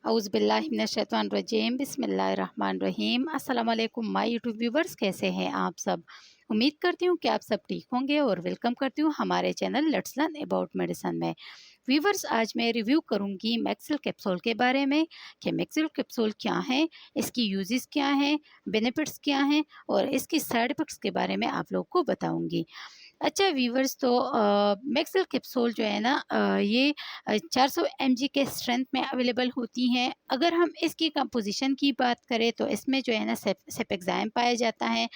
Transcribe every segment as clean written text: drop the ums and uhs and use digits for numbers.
औज़ुबिल्लाहिमिनश्शैतानिर्रजीम बिस्मिल्लाहिर्रहमानिर्रहीम। अस्सलाम वालेकुम माय यूट्यूब व्यूवर्स, कैसे हैं आप सब। उम्मीद करती हूँ कि आप सब ठीक होंगे और वेलकम करती हूँ हमारे channel let's learn about medicine में। व्यूवर्स, आज मैं रिव्यू करूँगी मैक्सिल कैप्सूल के बारे में कि मैक्सिल कैप्सूल क्या है, इसकी यूजेस क्या हैं, बेनिफिट्स क्या हैं और इसकी साइड इफ़ेक्ट्स के बारे में आप लोग को बताऊँगी। अच्छा व्यूवर्स, तो मैक्सिल कैप्सूल जो है ना, ये 400 mg के स्ट्रेंथ में अवेलेबल होती हैं। अगर हम इसकी कंपोजिशन की बात करें तो इसमें जो है ना सेपेक्साइम पाया जाता है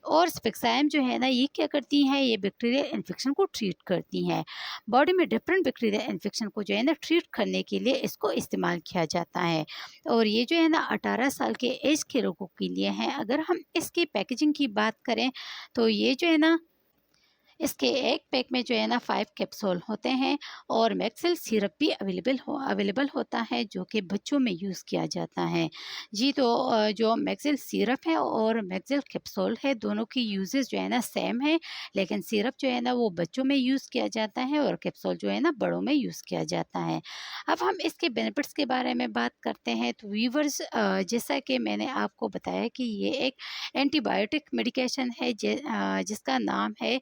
और सेपेक्साइम जो है ना, ये क्या करती हैं, ये बैक्टीरियल इन्फेक्शन को ट्रीट करती हैं। बॉडी में डिफरेंट बैक्टीरियल इन्फेक्शन को जो है ना ट्रीट करने के लिए इसको इस्तेमाल किया जाता है और ये जो है ना 18 साल के एज के लोगों के लिए है। अगर हम इसकी पैकेजिंग की बात करें तो ये जो है ना, इसके एक पैक में जो है ना 5 कैप्सूल होते हैं और मैक्सिल सिरप भी अवेलेबल होता है जो कि बच्चों में यूज़ किया जाता है। जी, तो जो मैक्सिल सिरप है और मैक्सिल कैप्सूल है, दोनों की यूजेस जो है ना सेम है, लेकिन सिरप जो है ना वो बच्चों में यूज़ किया जाता है और कैप्सूल जो है ना बड़ों में यूज़ किया जाता है। अब हम इसके बेनिफिट्स के बारे में बात करते हैं तो व्यूवर्स, जैसा कि मैंने आपको बताया कि ये एक एंटीबायोटिक मेडिकेशन है जिसका नाम है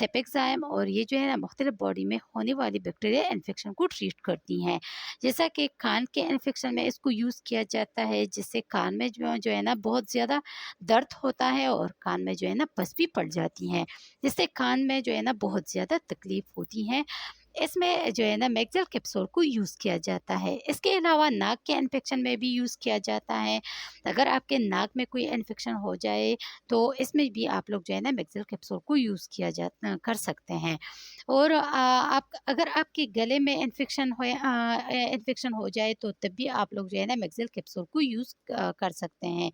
सेपेक्साइम और ये जो है ना मुख्तलिफ बॉडी में होने वाली बैक्टीरिया इन्फेक्शन को ट्रीट करती हैं। जैसा कि कान के इन्फेक्शन में इसको यूज़ किया जाता है, जिससे कान में जो है ना बहुत ज़्यादा दर्द होता है और कान में जो है ना पस भी पड़ जाती हैं, जिससे कान में जो है ना बहुत ज़्यादा तकलीफ़ होती है। इसमें जो है ना मैक्सिल कैप्सूल को यूज़ किया जाता है। इसके अलावा नाक के इन्फेक्शन में भी यूज़ किया जाता है। अगर आपके नाक में कोई इन्फेक्शन हो जाए तो इसमें भी आप लोग जो है ना मैक्सिल कैप्सूल को यूज़ कर सकते हैं। और आप अगर आपके गले में इन्फेक्शन हो जाए तो तब भी आप लोग जो है ना मैक्सिल कैप्सूल को यूज़ कर सकते हैं।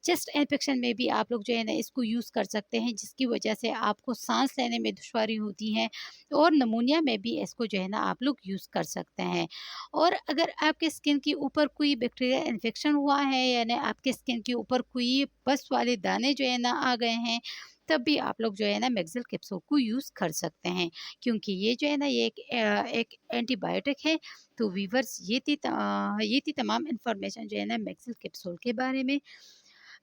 चेस्ट इन्फेक्शन में भी आप लोग जो है ना इसको यूज़ कर सकते हैं, जिसकी वजह से आपको सांस लेने में दुश्वारी होती है और नमूनिया में भी इसको जो है ना आप लोग यूज़ कर सकते हैं। और अगर आपके स्किन के ऊपर कोई बैक्टीरिया इन्फेक्शन हुआ है, यानी आपके स्किन के ऊपर कोई पस वाले दाने जो है ना आ गए हैं, तब भी आप लोग जो है ना मैक्सिल कैप्सूल को यूज़ कर सकते हैं, क्योंकि ये जो है ना ये एक एंटीबायोटिक है। तो वीवर्स, ये थी तमाम इन्फॉर्मेशन जो है ना मैक्सिल कैप्सूल के बारे में।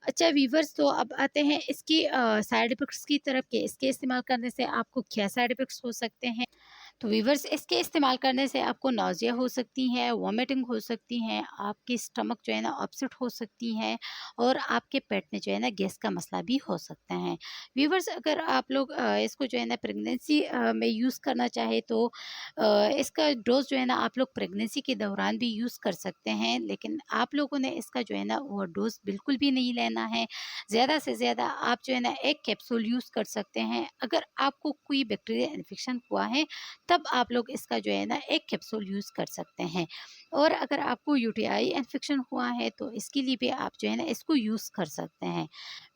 अच्छा वीवर्स, तो अब आते हैं इसकी साइड इफ़ेक्ट्स की तरफ कि इसके इस्तेमाल करने से आपको क्या साइड इफ़ेक्ट्स हो सकते हैं। तो वीवर्स, इसके इस्तेमाल करने से आपको नाज़िया हो सकती है, वॉमिटिंग हो सकती है, आपकी स्टमक जो है ना अपसेट हो सकती है और आपके पेट में जो है ना गैस का मसला भी हो सकता है। वीवर्स, अगर आप लोग इसको जो है ना प्रेगनेंसी में यूज़ करना चाहे तो इसका डोज़ जो है ना आप लोग प्रेगनेंसी के दौरान भी यूज़ कर सकते हैं, लेकिन आप लोगों ने इसका जो है ना वो डोज़ बिल्कुल भी नहीं लेना है। ज़्यादा से ज़्यादा आप जो है ना 1 कैप्सूल यूज़ कर सकते हैं। अगर आपको कोई बैक्टीरिया इन्फेक्शन हुआ है तब आप लोग इसका जो है ना 1 कैप्सूल यूज़ कर सकते हैं। और अगर आपको यूटीआई इन्फेक्शन हुआ है तो इसके लिए भी आप जो है ना इसको यूज़ कर सकते हैं।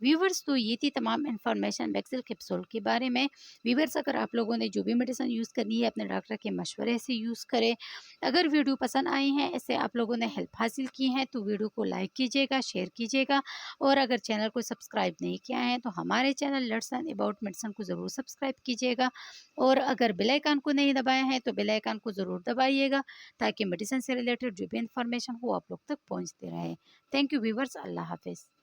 व्यूवर्स, तो ये थी तमाम इन्फॉर्मेशन मैक्सिल कैप्सूल के बारे में। व्यूवर्स, अगर आप लोगों ने जो भी मेडिसिन यूज़ करनी है अपने डॉक्टर के मशवरे से यूज़ करें। अगर वीडियो पसंद आई है, इससे आप लोगों ने हेल्प हासिल की है, तो वीडियो को लाइक कीजिएगा, शेयर कीजिएगा और अगर चैनल को सब्सक्राइब नहीं किया है तो हमारे channel let's learn about medicine को ज़रूर सब्सक्राइब कीजिएगा और अगर बेल आइकन को नहीं दबाया है तो बेल आइकन को ज़रूर दबाइएगा, ताकि मेडिसिन से रिलेटेड जो भी इंफॉर्मेशन हो आप लोग तक पहुंचते रहे। थैंक यू व्यूवर्स, अल्लाह हाफिज़।